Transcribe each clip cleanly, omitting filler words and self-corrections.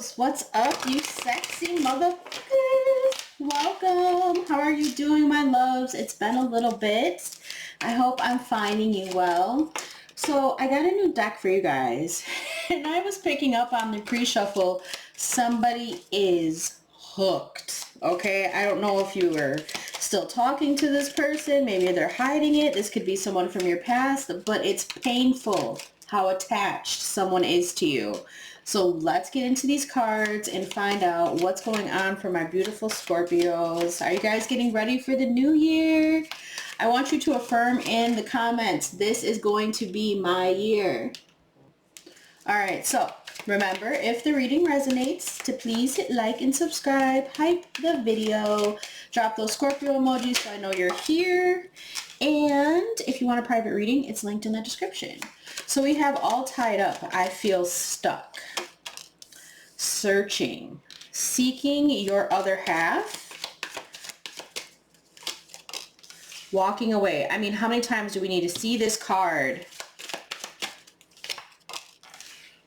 Scorpios, what's up, you sexy motherfuckers? Welcome. How are you doing, my loves? It's been a little bit. I hope I'm finding you well. So I got a new deck for you guys, and I was picking up on the pre-shuffle. Somebody is hooked. Okay, I don't know if you were still talking to this person. Maybe they're hiding it. This could be someone from your past, but it's painful how attached someone is to you. So let's get into these cards and find out what's going on for my beautiful Scorpios. Are you guys getting ready for the new year? I want you to affirm in the comments, this is going to be my year. All right, so remember, if the reading resonates, to please hit like and subscribe, hype the video, drop those Scorpio emojis so I know you're here. And if you want a private reading, it's linked in the description. So we have all tied up. I feel stuck. Searching. Seeking your other half. Walking away. I mean, how many times do we need to see this card?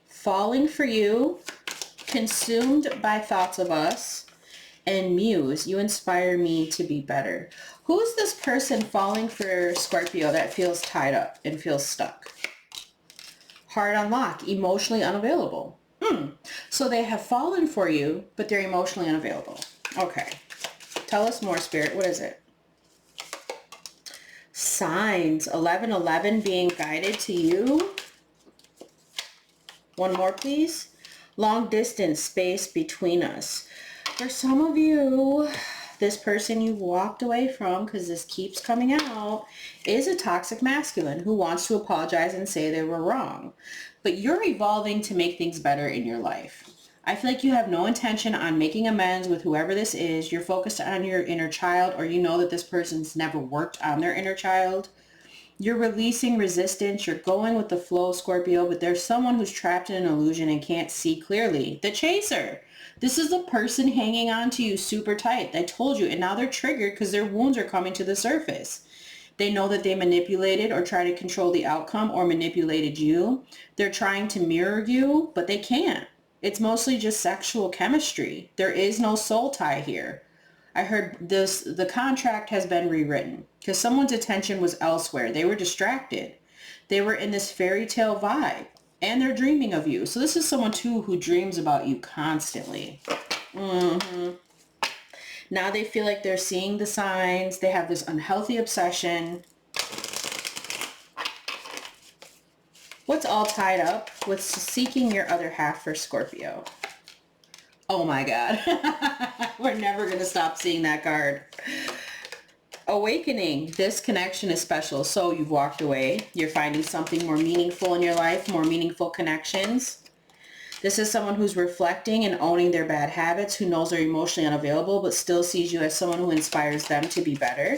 Falling for you. Consumed by thoughts of us. And muse, you inspire me to be better. Who is this person falling for Scorpio that feels tied up and feels stuck? Heart on lock, emotionally unavailable. So they have fallen for you, but they're emotionally unavailable. Okay. Tell us more, Spirit. What is it? Signs. 1111 being guided to you. One more, please. Long distance space between us. For some of you, this person you've walked away from, because this keeps coming out, is a toxic masculine who wants to apologize and say they were wrong. But you're evolving to make things better in your life. I feel like you have no intention on making amends with whoever this is. You're focused on your inner child, or you know that this person's never worked on their inner child. You're releasing resistance. You're going with the flow, Scorpio, but there's someone who's trapped in an illusion and can't see clearly. The chaser. This is a person hanging on to you super tight. I told you, and now they're triggered because their wounds are coming to the surface. They know that they manipulated or tried to control the outcome or manipulated you. They're trying to mirror you, but they can't. It's mostly just sexual chemistry. There is no soul tie here. I heard the contract has been rewritten because someone's attention was elsewhere. They were distracted. They were in this fairy tale vibe and they're dreaming of you. So this is someone too who dreams about you constantly. Now they feel like they're seeing the signs. They have this unhealthy obsession. What's all tied up with seeking your other half for Scorpio? Oh my God. We're never going to stop seeing that card. Awakening. This connection is special. So you've walked away. You're finding something more meaningful in your life, more meaningful connections. This is someone who's reflecting and owning their bad habits, who knows they're emotionally unavailable, but still sees you as someone who inspires them to be better.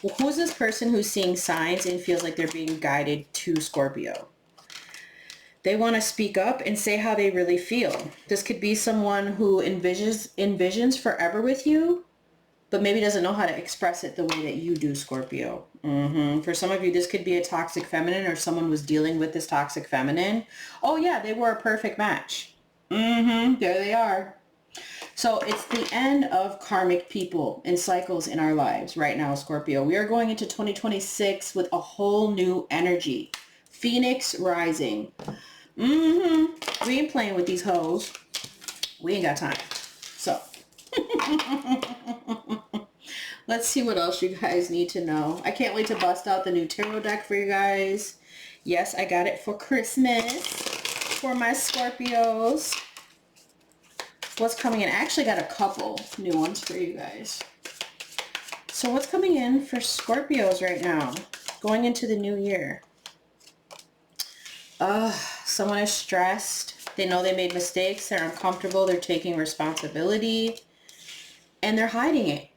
Well, who's this person who's seeing signs and feels like they're being guided to Scorpio? They want to speak up and say how they really feel. This could be someone who envisions forever with you, but maybe doesn't know how to express it the way that you do, Scorpio. For some of you, this could be a toxic feminine, or someone was dealing with this toxic feminine. Oh yeah, they were a perfect match. There they are. So it's the end of karmic people and cycles in our lives right now, Scorpio. We are going into 2026 with a whole new energy. Phoenix rising. We ain't playing with these hoes. We ain't got time. So let's see what else you guys need to know. I can't wait to bust out the new tarot deck for you guys. Yes, I got it for Christmas for my Scorpios. What's coming in? I actually got a couple new ones for you guys. So what's coming in for Scorpios right now, going into the new year? Someone is stressed. They know they made mistakes. They're uncomfortable. They're taking responsibility. And they're hiding it.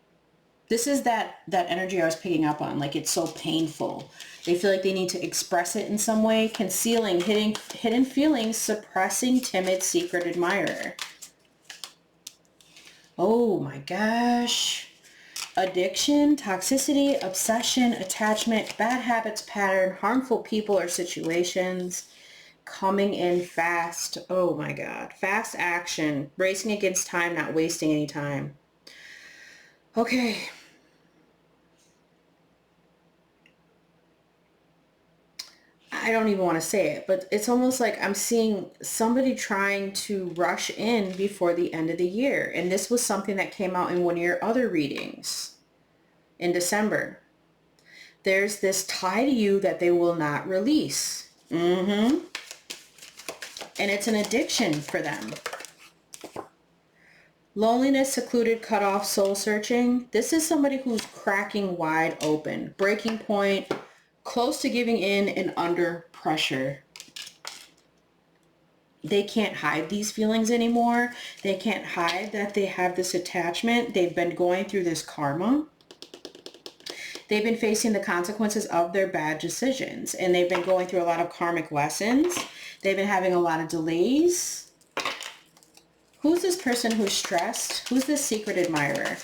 This is that energy I was picking up on. Like, it's so painful. They feel like they need to express it in some way. Concealing hidden feelings. Suppressing timid secret admirer. Oh my gosh. Addiction, toxicity, obsession, attachment, bad habits pattern, harmful people or situations, coming in fast. Oh my God. Fast action. Racing against time, not wasting any time. Okay. I don't even want to say it, but it's almost like I'm seeing somebody trying to rush in before the end of the year. And this was something that came out in one of your other readings in December. There's this tie to you that they will not release. And it's an addiction for them. Loneliness, secluded, cut off, soul searching. This is somebody who's cracking wide open. Breaking point, close to giving in and under pressure. They can't hide these feelings anymore. They can't hide that they have this attachment. They've been going through this karma. They've been facing the consequences of their bad decisions. And they've been going through a lot of karmic lessons. They've been having a lot of delays. Who's this person who's stressed? Who's this secret admirer?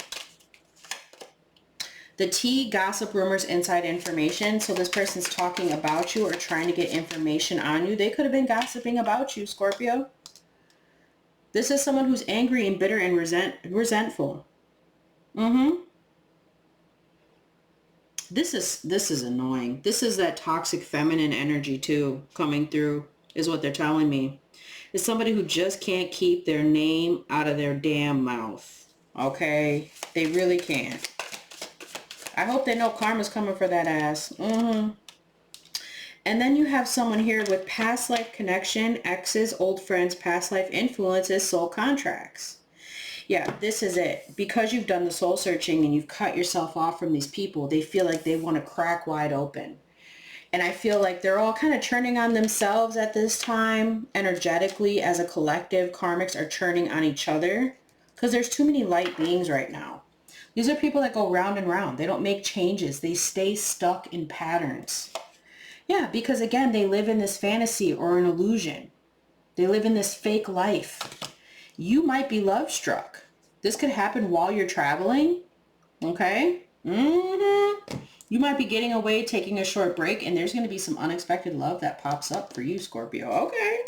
The tea, gossip, rumors, inside information. So this person's talking about you or trying to get information on you. They could have been gossiping about you, Scorpio. This is someone who's angry and bitter and resentful. This is annoying. This is that toxic feminine energy too coming through, is what they're telling me. It's somebody who just can't keep their name out of their damn mouth. Okay? They really can't. I hope they know karma's coming for that ass. And then you have someone here with past life connection, exes, old friends, past life influences, soul contracts. Yeah, this is it. Because you've done the soul searching and you've cut yourself off from these people, they feel like they want to crack wide open. And I feel like they're all kind of turning on themselves at this time. Energetically, as a collective, karmics are turning on each other. Because there's too many light beings right now. These are people that go round and round. They don't make changes. They stay stuck in patterns. Yeah, because again, they live in this fantasy or an illusion. They live in this fake life. You might be love struck. This could happen while you're traveling. Okay? You might be getting away, taking a short break, and there's going to be some unexpected love that pops up for you, Scorpio. Okay.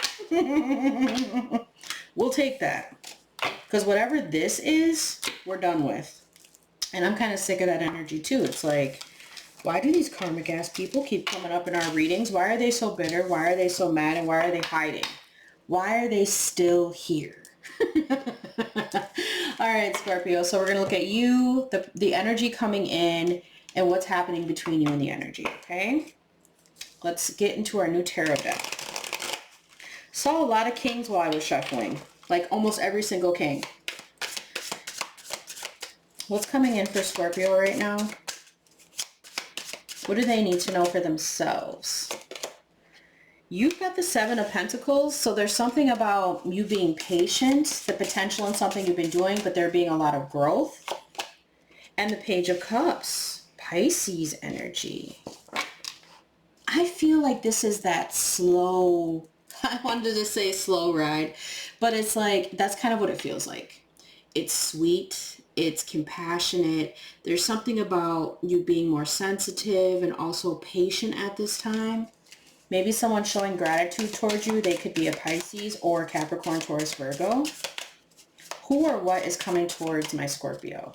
We'll take that. Because whatever this is, we're done with. And I'm kind of sick of that energy too. It's like, why do these karmic ass people keep coming up in our readings? Why are they so bitter? Why are they so mad? And why are they hiding? Why are they still here? All right, Scorpio. So we're going to look at you, the energy coming in, and what's happening between you and the energy, okay? Let's get into our new tarot deck. Saw a lot of kings while I was shuffling. Like almost every single king. What's coming in for Scorpio right now? What do they need to know for themselves? You've got the Seven of Pentacles, so there's something about you being patient, the potential in something you've been doing, but there being a lot of growth. And the Page of Cups, Pisces energy. I feel like this is that slow, I wanted to say slow ride, but it's like, that's kind of what it feels like. It's sweet. It's compassionate. There's something about you being more sensitive and also patient at this time. Maybe someone showing gratitude towards you. They could be a Pisces or Capricorn, Taurus, Virgo. Who or what is coming towards my Scorpio?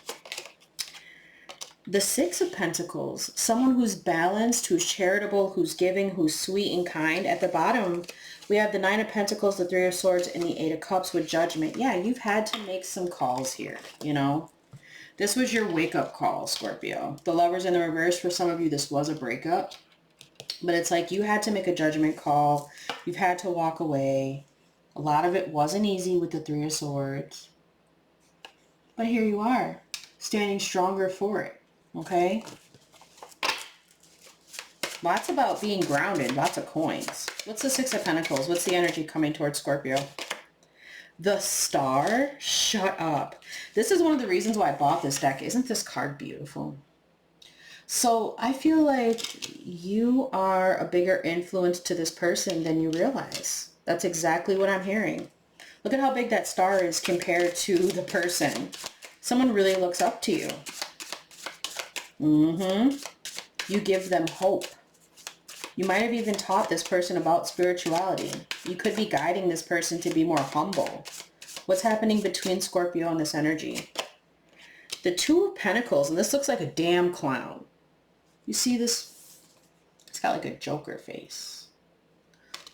The Six of Pentacles. Someone who's balanced, who's charitable, who's giving, who's sweet and kind. At the bottom, we have the Nine of Pentacles, the Three of Swords, and the Eight of Cups with Judgment. Yeah, you've had to make some calls here, you know. This was your wake-up call, Scorpio. The Lovers in the reverse, for some of you, this was a breakup. But it's like you had to make a judgment call. You've had to walk away. A lot of it wasn't easy with the Three of Swords. But here you are, standing stronger for it, okay? Lots about being grounded, lots of coins. What's the Six of Pentacles? What's the energy coming towards Scorpio? The Star? Shut up. This is one of the reasons why I bought this deck. Isn't this card beautiful? So I feel like you are a bigger influence to this person than you realize. That's exactly what I'm hearing. Look at how big that star is compared to the person. Someone really looks up to you. You give them hope. You might have even taught this person about spirituality. You could be guiding this person to be more humble. What's happening between Scorpio and this energy? The Two of Pentacles, and this looks like a damn clown. You see this? It's got like a Joker face.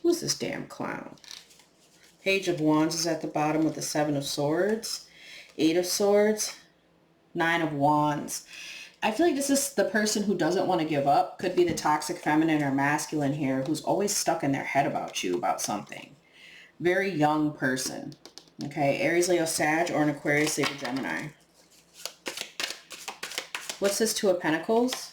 Who's this damn clown? Page of Wands is at the bottom with the Seven of Swords, Eight of Swords, Nine of Wands. I feel like this is the person who doesn't want to give up. Could be the toxic feminine or masculine here who's always stuck in their head about you, about something. Very young person. Okay, Aries, Leo, Sag, or an Aquarius, Libra, Gemini. What's this Two of Pentacles?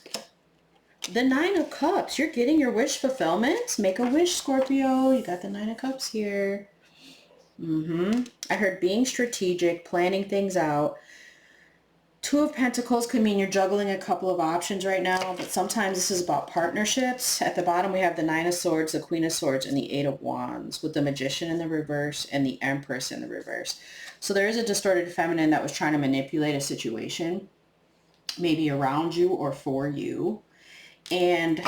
The Nine of Cups. You're getting your wish fulfillment. Make a wish, Scorpio. You got the Nine of Cups here. I heard being strategic, planning things out. Two of Pentacles could mean you're juggling a couple of options right now, but sometimes this is about partnerships. At the bottom, we have the Nine of Swords, the Queen of Swords, and the Eight of Wands, with the Magician in the reverse and the Empress in the reverse. So there is a distorted feminine that was trying to manipulate a situation, maybe around you or for you. And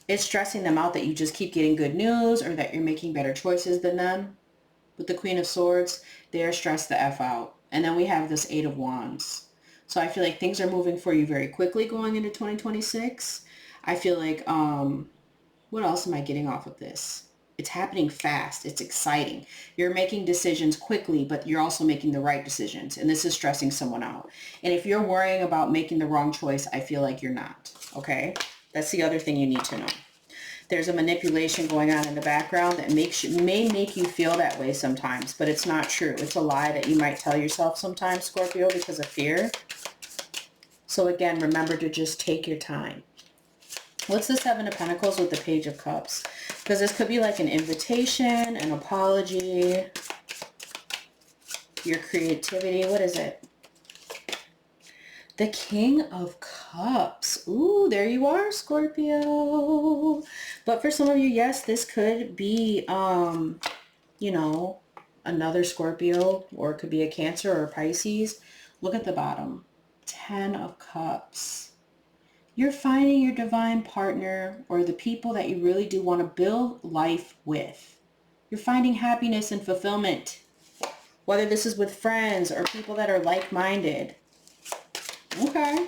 it's stressing them out that you just keep getting good news or that you're making better choices than them. With the Queen of Swords, they're stressed the F out. And then we have this Eight of Wands. So I feel like things are moving for you very quickly going into 2026. I feel like, what else am I getting off of this? It's happening fast. It's exciting. You're making decisions quickly, but you're also making the right decisions. And this is stressing someone out. And if you're worrying about making the wrong choice, I feel like you're not. Okay? That's the other thing you need to know. There's a manipulation going on in the background that may make you feel that way sometimes, but it's not true. It's a lie that you might tell yourself sometimes, Scorpio, because of fear. So again, remember to just take your time. What's the Seven of Pentacles with the Page of Cups? Because this could be like an invitation, an apology, your creativity. What is it? The King of Cups. Ooh, there you are, Scorpio. But for some of you, yes, this could be, you know, another Scorpio, or it could be a Cancer or a Pisces. Look at the bottom. 10 of Cups. You're finding your divine partner or the people that you really do want to build life with. You're finding happiness and fulfillment, whether this is with friends or people that are like-minded. Okay.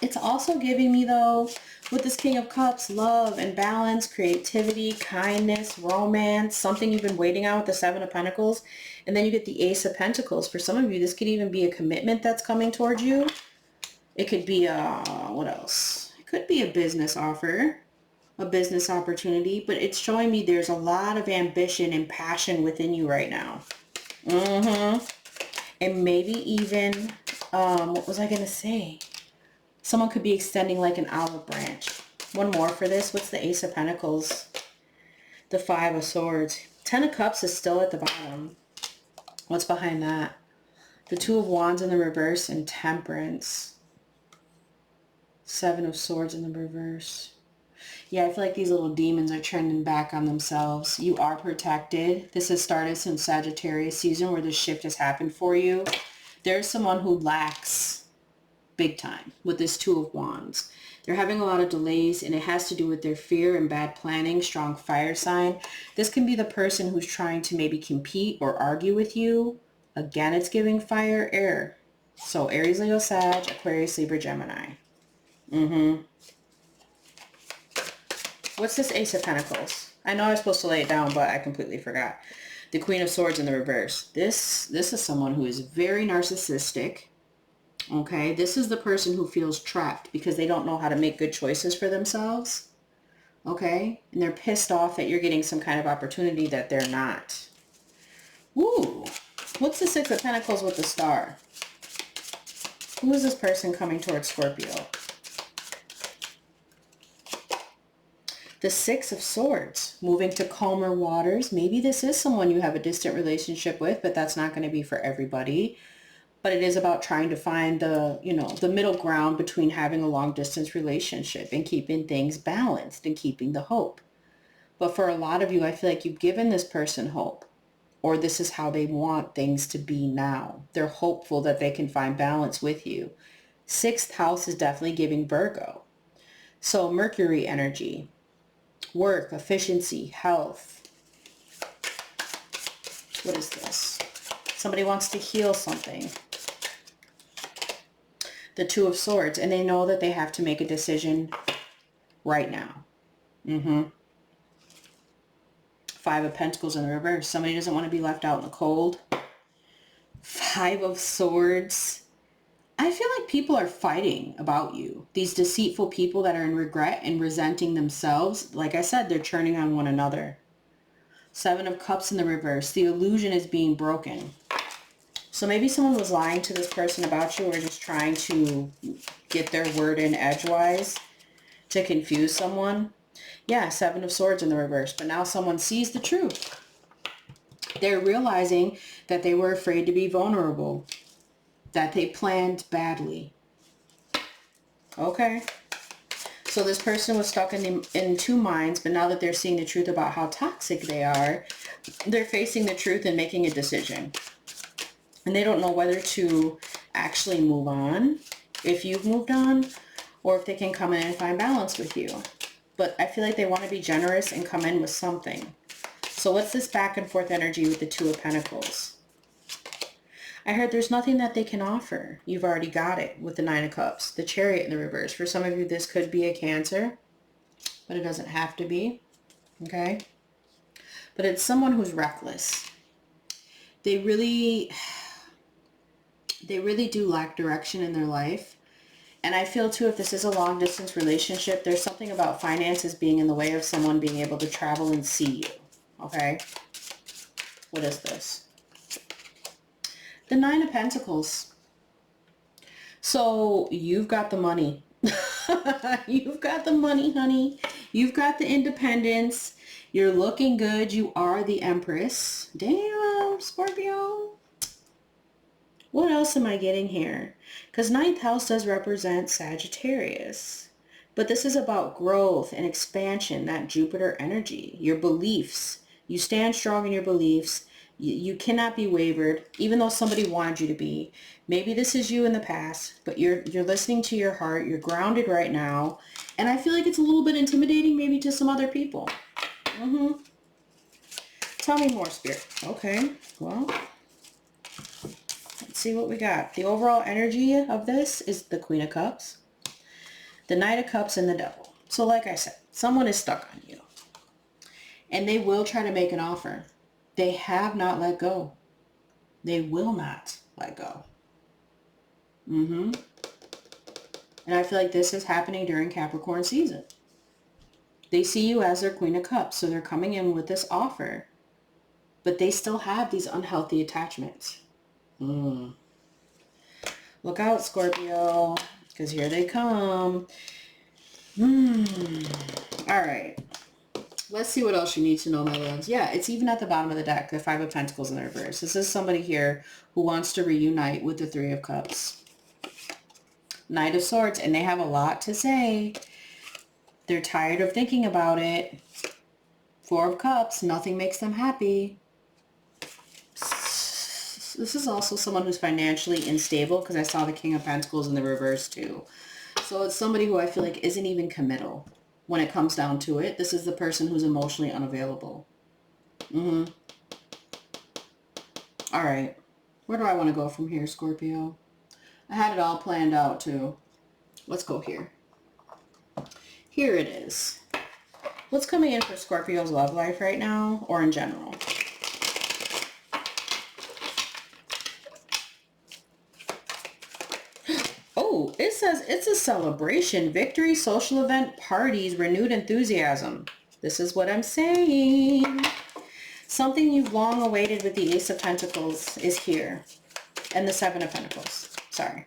It's also giving me, though, with this King of Cups, love and balance, creativity, kindness, romance, something you've been waiting on with the Seven of Pentacles. And then you get the Ace of Pentacles. For some of you, this could even be a commitment that's coming towards you. It could be what else? It could be a business offer, a business opportunity, but it's showing me there's a lot of ambition and passion within you right now. And maybe even, what was I going to say? Someone could be extending like an olive branch. One more for this. What's the Ace of Pentacles? The Five of Swords. 10 of Cups is still at the bottom. What's behind that? The Two of Wands in the reverse and Temperance. Seven of Swords in the reverse. Yeah, I feel like these little demons are turning back on themselves. You are protected. This has started since Sagittarius season where this shift has happened for you. There's someone who lacks big time with this Two of Wands. They're having a lot of delays, and it has to do with their fear and bad planning, strong fire sign. This can be the person who's trying to maybe compete or argue with you. Again, it's giving fire, air. So Aries, Leo, Sag, Aquarius, Libra, Gemini. What's this Ace of Pentacles? I know I was supposed to lay it down, but I completely forgot. The Queen of Swords in the reverse. This is someone who is very narcissistic. Okay, this is the person who feels trapped because they don't know how to make good choices for themselves. Okay, and they're pissed off that you're getting some kind of opportunity that they're not. Ooh, what's the Six of Pentacles with the Star? Who is this person coming towards Scorpio? The Six of Swords, moving to calmer waters. Maybe this is someone you have a distant relationship with, but that's not going to be for everybody. But it is about trying to find the, you know, the middle ground between having a long distance relationship and keeping things balanced and keeping the hope. But for a lot of you, I feel like you've given this person hope, or this is how they want things to be now. They're hopeful that they can find balance with you. Sixth house is definitely giving Virgo. So Mercury energy. Work, efficiency, health. What is this? Somebody wants to heal something. The Two of Swords, and they know that they have to make a decision right now. Five of Pentacles in the reverse. Somebody doesn't want to be left out in the cold. Five of Swords. I feel like people are fighting about you. These deceitful people that are in regret and resenting themselves. Like I said, they're turning on one another. Seven of Cups in the reverse. The illusion is being broken. So maybe someone was lying to this person about you, or just trying to get their word in edgewise to confuse someone. Yeah, Seven of Swords in the reverse. But now someone sees the truth. They're realizing that they were afraid to be vulnerable. That they planned badly. Okay. So this person was stuck in two minds, but now that they're seeing the truth about how toxic they are, they're facing the truth and making a decision. And they don't know whether to actually move on, if you've moved on, or if they can come in and find balance with you. But I feel like they want to be generous and come in with something. So what's this back and forth energy with the Two of Pentacles? I heard there's nothing that they can offer. You've already got it with the Nine of Cups. The Chariot in the reverse. For some of you, this could be a Cancer, but it doesn't have to be. Okay? But it's someone who's reckless. They really do lack direction in their life. And I feel too, if this is a long distance relationship, there's something about finances being in the way of someone being able to travel and see you. Okay? What is this? The Nine of Pentacles. So you've got the money. You've got the money, honey. You've got the independence. You're looking good. You are the Empress. Damn, Scorpio. What else am I getting here? Because ninth house does represent Sagittarius. But this is about growth and expansion, that Jupiter energy, your beliefs. You stand strong in your beliefs. You cannot be wavered, even though somebody wanted you to be. Maybe this is you in the past, but you're listening to your heart. You're grounded right now. And I feel like it's a little bit intimidating maybe to some other people. Tell me more, Spirit. Okay, well, let's see what we got. The overall energy of this is the Queen of Cups, the Knight of Cups, and the Devil. So like I said, someone is stuck on you. And they will try to make an offer. They have not let go. They will not let go. And I feel like this is happening during Capricorn season. They see you as their Queen of Cups, so they're coming in with this offer. But they still have these unhealthy attachments. Look out, Scorpio, because here they come. All right. Let's see what else you need to know, my loves. Yeah, it's even at the bottom of the deck, the Five of Pentacles in the reverse. This is somebody here who wants to reunite with the Three of Cups. Knight of Swords, and they have a lot to say. They're tired of thinking about it. Four of Cups, nothing makes them happy. This is also someone who's financially unstable, because I saw the King of Pentacles in the reverse too. So it's somebody who I feel like isn't even committal. When it comes down to it, this is the person who's emotionally unavailable. All right. Where do I want to go from here, Scorpio? I had it all planned out, too. Let's go here. Here it is. What's coming in for Scorpio's love life right now, or in general? Oh, it says it's a celebration, victory, social event, parties, renewed enthusiasm. This is what I'm saying. Something you've long awaited with the Ace of Pentacles is here. And the Seven of Pentacles. Sorry.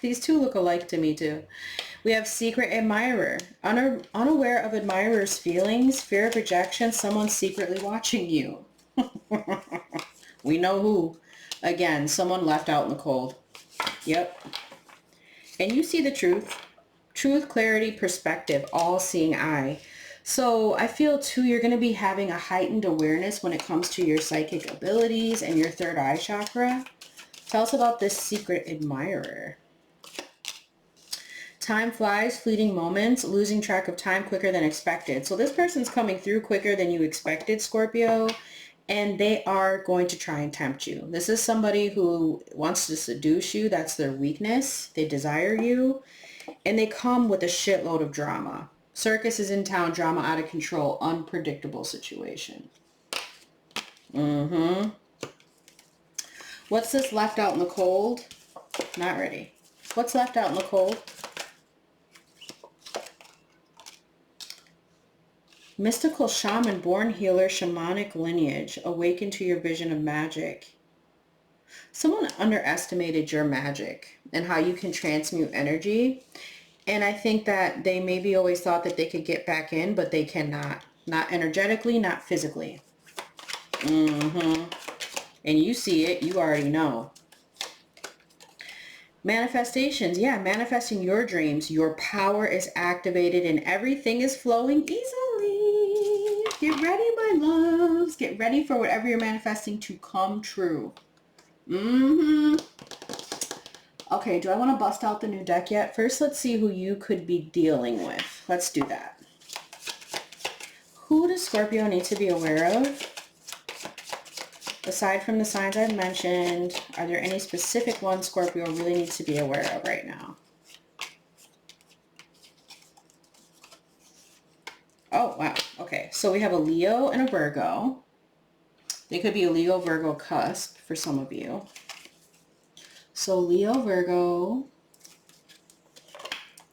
These two look alike to me too. We have secret admirer. Unaware of admirer's feelings, fear of rejection, someone secretly watching you. We know who. Again, someone left out in the cold. Yep. And you see the truth. Truth, clarity, perspective, all-seeing eye. So I feel too you're going to be having a heightened awareness when it comes to your psychic abilities and your third eye chakra. Tell us about this secret admirer. Time flies, fleeting moments, losing track of time quicker than expected. So this person's coming through quicker than you expected, Scorpio, and they are going to try and tempt you. This is somebody who wants to seduce you. That's their weakness. They desire you, and they come with a shitload of drama. Circus is in town, drama out of control, unpredictable situation. What's this left out in the cold? Not ready. What's left out in the cold? Mystical shaman, born healer, shamanic lineage, awaken to your vision of magic. Someone underestimated your magic and how you can transmute energy. And I think that they maybe always thought that they could get back in, but they cannot. Not energetically, not physically. And you see it, you already know. Manifestations, yeah, manifesting your dreams. Your power is activated and everything is flowing easily. Get ready, my loves. Get ready for whatever you're manifesting to come true. Okay, do I want to bust out the new deck yet? First, let's see who you could be dealing with. Let's do that. Who does Scorpio need to be aware of? Aside from the signs I've mentioned, are there any specific ones Scorpio really needs to be aware of right now? Oh, wow. Okay, so we have a Leo and a Virgo. They could be a Leo-Virgo cusp for some of you. So Leo, Virgo.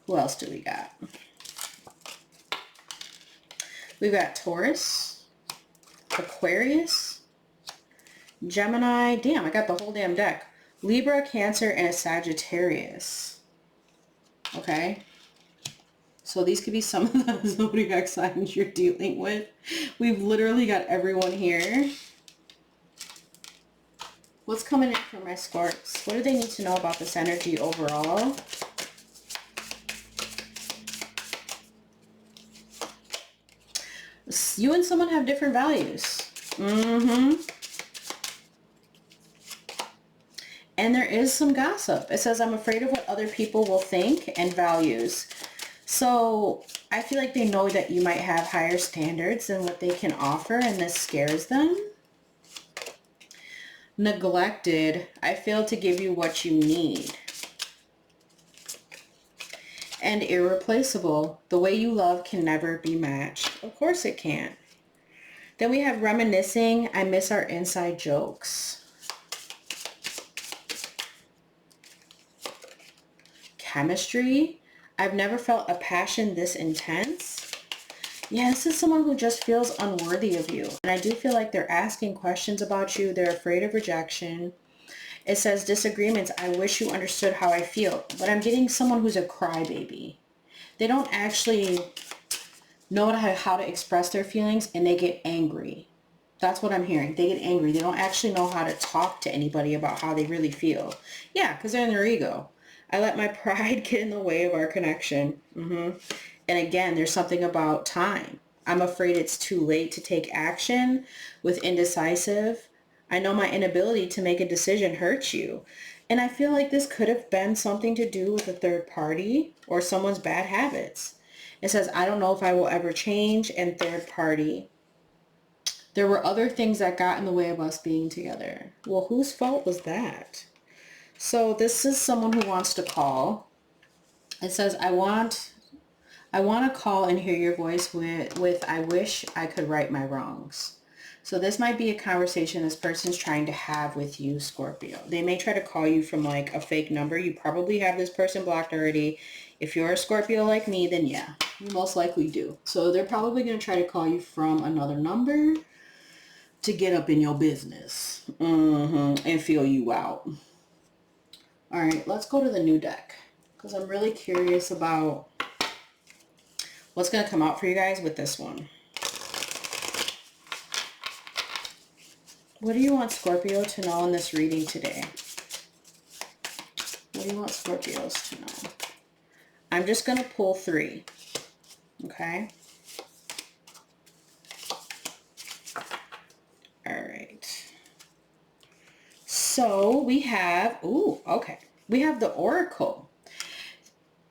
Who else do we got? We've got Taurus, Aquarius, Gemini. Damn, I got the whole damn deck. Libra, Cancer, and a Sagittarius. Okay. So these could be some of the zodiac signs you're dealing with. We've literally got everyone here. What's coming in for my Scorps? What do they need to know about this energy overall? You and someone have different values. And there is some gossip. It says, I'm afraid of what other people will think, and values. So I feel like they know that you might have higher standards than what they can offer, and this scares them. Neglected. I failed to give you what you need. And irreplaceable. The way you love can never be matched. Of course it can't. Then we have reminiscing. I miss our inside jokes. Chemistry. I've never felt a passion this intense. Yeah, this is someone who just feels unworthy of you. And I do feel like they're asking questions about you. They're afraid of rejection. It says disagreements. I wish you understood how I feel. But I'm getting someone who's a crybaby. They don't actually know how to express their feelings, and they get angry. That's what I'm hearing. They get angry. They don't actually know how to talk to anybody about how they really feel. Yeah, because they're in their ego. I let my pride get in the way of our connection. And again, there's something about time. I'm afraid it's too late to take action. With indecisive, I know my inability to make a decision hurts you. And I feel like this could have been something to do with a third party or someone's bad habits. It says, I don't know if I will ever change, and third party. There were other things that got in the way of us being together. Well, whose fault was that? So this is someone who wants to call. It says, I want to call and hear your voice with I wish I could right my wrongs. So this might be a conversation this person's trying to have with you, Scorpio. They may try to call you from like a fake number. You probably have this person blocked already. If you're a Scorpio like me, then yeah, you most likely do. So they're probably going to try to call you from another number to get up in your business and feel you out. All right, let's go to the new deck because I'm really curious about what's going to come out for you guys with this one. What do you want Scorpio to know in this reading today? What do you want Scorpios to know? I'm just going to pull 3. Okay? All right. So we have, we have the Oracle.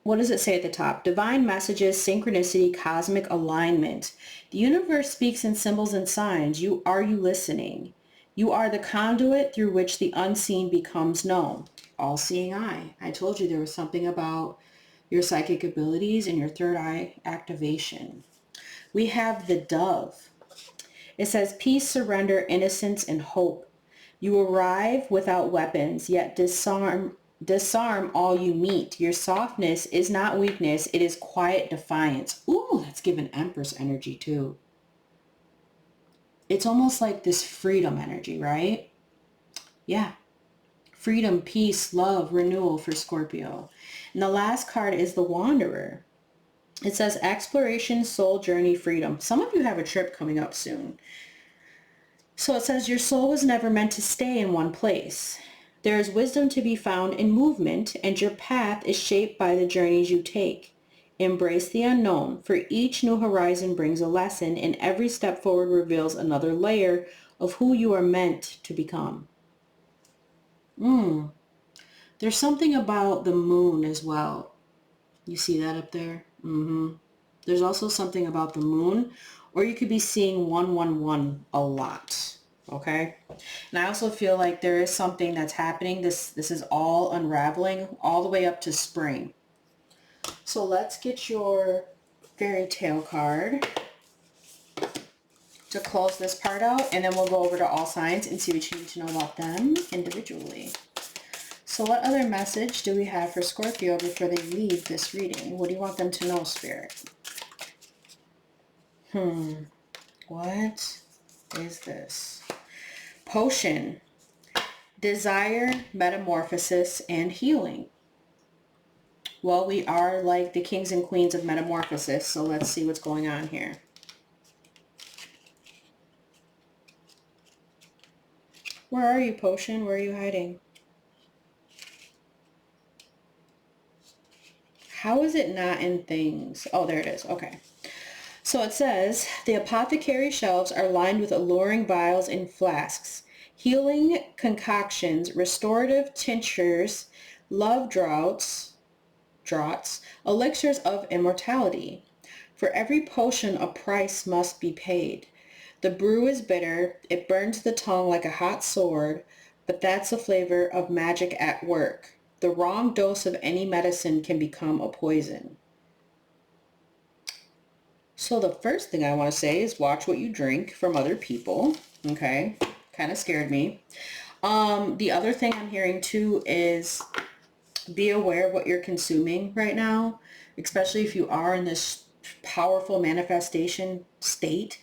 what does it say at the top? Divine messages, synchronicity, cosmic alignment. The universe speaks in symbols and signs. Are you listening? You are the conduit through which the unseen becomes known. All-seeing eye. I told you there was something about your psychic abilities and your third eye activation. We have the dove. It says peace, surrender, innocence, and hope. You arrive without weapons, yet disarm all you meet. Your softness is not weakness, it is quiet defiance. Ooh, that's giving Empress energy too. It's almost like this freedom energy, right? Yeah. Freedom, peace, love, renewal for Scorpio. And the last card is the Wanderer. It says exploration, soul journey, freedom. Some of you have a trip coming up soon. So it says your soul was never meant to stay in one place. There is wisdom to be found in movement, and your path is shaped by the journeys you take. Embrace the unknown, for each new horizon brings a lesson, and every step forward reveals another layer of who you are meant to become. There's something about the moon as well. You see that up there? There's also something about the moon, or you could be seeing 111 a lot, okay? And I also feel like there is something that's happening. This is all unraveling all the way up to spring. So let's get your fairy tale card to close this part out, and then we'll go over to all signs and see what you need to know about them individually. So what other message do we have for Scorpio before they leave this reading? What do you want them to know, Spirit? What is this? Potion. Desire, metamorphosis, and healing. Well, we are like the kings and queens of metamorphosis, so let's see what's going on here. Where are you, Potion? Where are you hiding? How is it not in things? Oh, there it is. Okay. So it says, the apothecary shelves are lined with alluring vials and flasks, healing concoctions, restorative tinctures, love draughts, elixirs of immortality. For every potion, a price must be paid. The brew is bitter, it burns the tongue like a hot sword, but that's the flavor of magic at work. The wrong dose of any medicine can become a poison. So the first thing I want to say is watch what you drink from other people. Okay, kind of scared me. The other thing I'm hearing too is be aware of what you're consuming right now, especially if you are in this powerful manifestation state.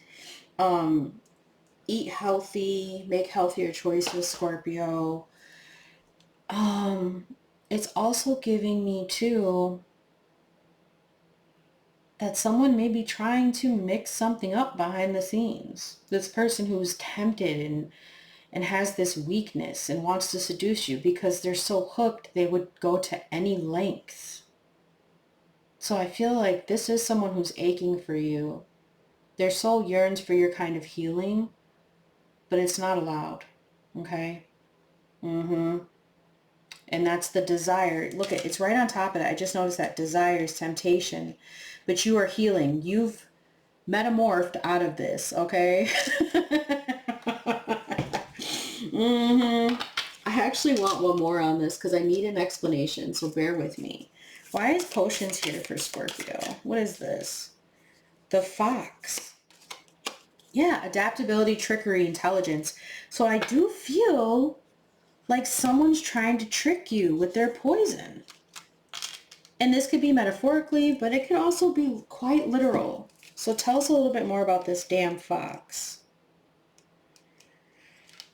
Eat healthy, make healthier choices, Scorpio. It's also giving me too that someone may be trying to mix something up behind the scenes. This person who's tempted and has this weakness and wants to seduce you because they're so hooked they would go to any lengths. So I feel like this is someone who's aching for you. Their soul yearns for your kind of healing, but it's not allowed. Okay? And that's the desire. Look, it's right on top of that. I just noticed that desire is temptation, but you are healing. You've metamorphed out of this, okay? I actually want one more on this because I need an explanation, so bear with me. Why is potions here for Scorpio? What is this? The fox. Yeah, adaptability, trickery, intelligence. So I do feel like someone's trying to trick you with their poison. And this could be metaphorically, but it could also be quite literal. So tell us a little bit more about this damn fox.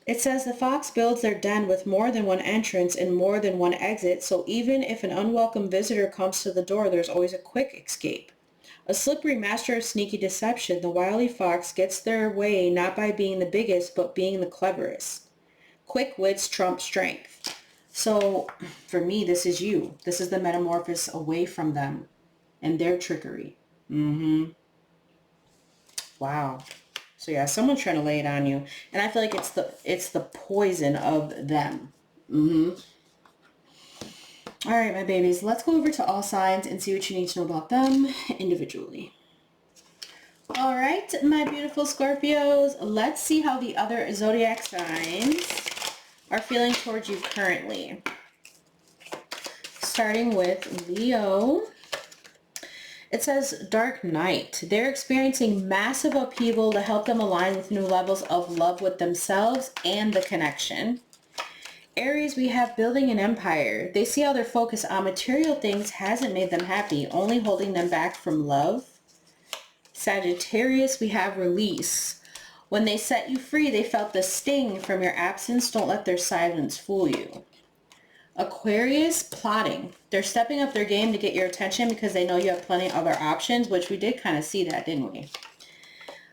It says the fox builds their den with more than one entrance and more than one exit, so even if an unwelcome visitor comes to the door, there's always a quick escape. A slippery master of sneaky deception, the wily fox gets their way not by being the biggest, but being the cleverest. Quick wits trump strength. So for me, this is you. This is the metamorphosis away from them and their trickery. Wow. So yeah, someone's trying to lay it on you. And I feel like it's the poison of them. All right, my babies, let's go over to all signs and see what you need to know about them individually. All right, my beautiful Scorpios, let's see how the other zodiac signs are feeling towards you currently. Starting with Leo. It says dark night. They're experiencing massive upheaval to help them align with new levels of love with themselves and the connection. Aries, we have building an empire. They see how their focus on material things hasn't made them happy, only holding them back from love. Sagittarius, we have release. When they set you free, they felt the sting from your absence. Don't let their silence fool you. Aquarius, plotting. They're stepping up their game to get your attention because they know you have plenty of other options, which we did kind of see that, didn't we?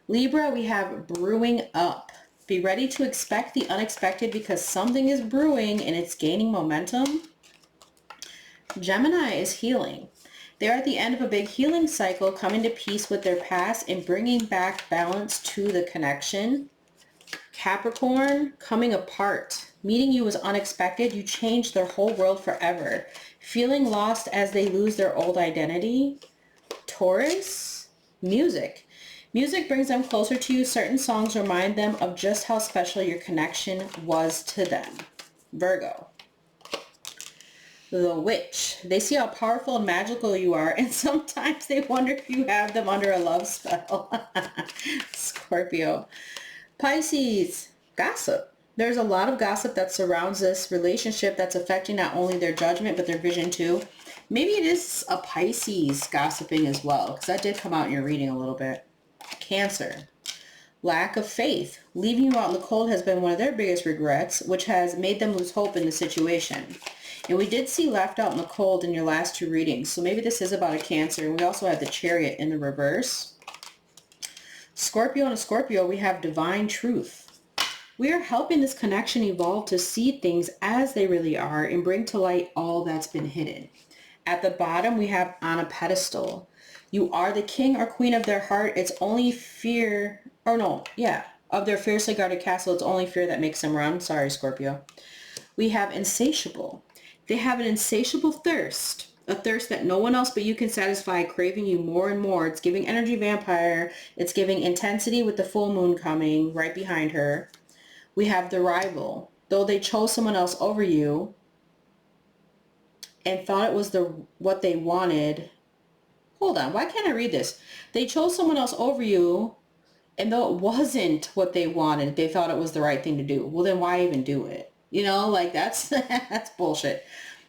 Libra, we have brewing up. Be ready to expect the unexpected because something is brewing and it's gaining momentum. Gemini is healing. They're at the end of a big healing cycle, coming to peace with their past and bringing back balance to the connection. Capricorn, coming apart. Meeting you was unexpected. You changed their whole world forever. Feeling lost as they lose their old identity. Taurus, music. Music brings them closer to you. Certain songs remind them of just how special your connection was to them. Virgo. The witch. They see how powerful and magical you are, and sometimes they wonder if you have them under a love spell. Scorpio. Pisces. Gossip. There's a lot of gossip that surrounds this relationship that's affecting not only their judgment, but their vision too. Maybe it is a Pisces gossiping as well, because that did come out in your reading a little bit. Cancer. Lack of faith. Leaving you out in the cold has been one of their biggest regrets, which has made them lose hope in the situation. And we did see left out in the cold in your last two readings, so maybe this is about a Cancer. And we also have the Chariot in the reverse. Scorpio and a Scorpio, we have divine truth. We are helping this connection evolve to see things as they really are and bring to light all that's been hidden. At the bottom, we have on a pedestal. You are the king or queen of their heart. It's only fear, of their fiercely guarded castle. It's only fear that makes them run. Sorry, Scorpio. We have insatiable. They have an insatiable thirst, a thirst that no one else but you can satisfy, craving you more and more. It's giving energy vampire. It's giving intensity with the full moon coming right behind her. We have the rival. Though they chose someone else over you and thought it was what they wanted. Hold on, why can't I read this? They chose someone else over you, and though it wasn't what they wanted, they thought it was the right thing to do. Well, then why even do it? You know, like that's bullshit.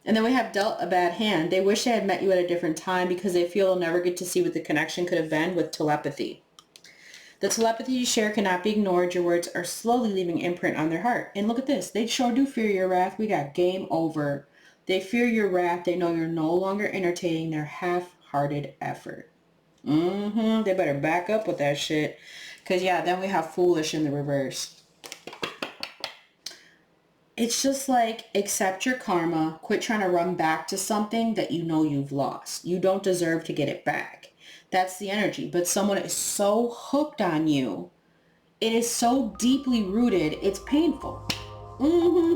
And then we have dealt a bad hand. They wish they had met you at a different time because they feel they'll never get to see what the connection could have been with telepathy. The telepathy you share cannot be ignored. Your words are slowly leaving imprint on their heart. And look at this. They sure do fear your wrath. We got game over. They fear your wrath. They know you're no longer entertaining their half-hearted effort. They better back up with that shit. Because, yeah, then we have foolish in the reverse. It's just like, accept your karma. Quit trying to run back to something that you know you've lost. You don't deserve to get it back. That's the energy. But someone is so hooked on you. It is so deeply rooted. It's painful.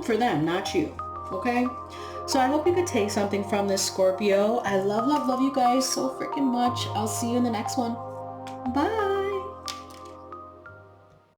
For them, not you. Okay? So I hope you could take something from this, Scorpio. I love, love, love you guys so freaking much. I'll see you in the next one. Bye.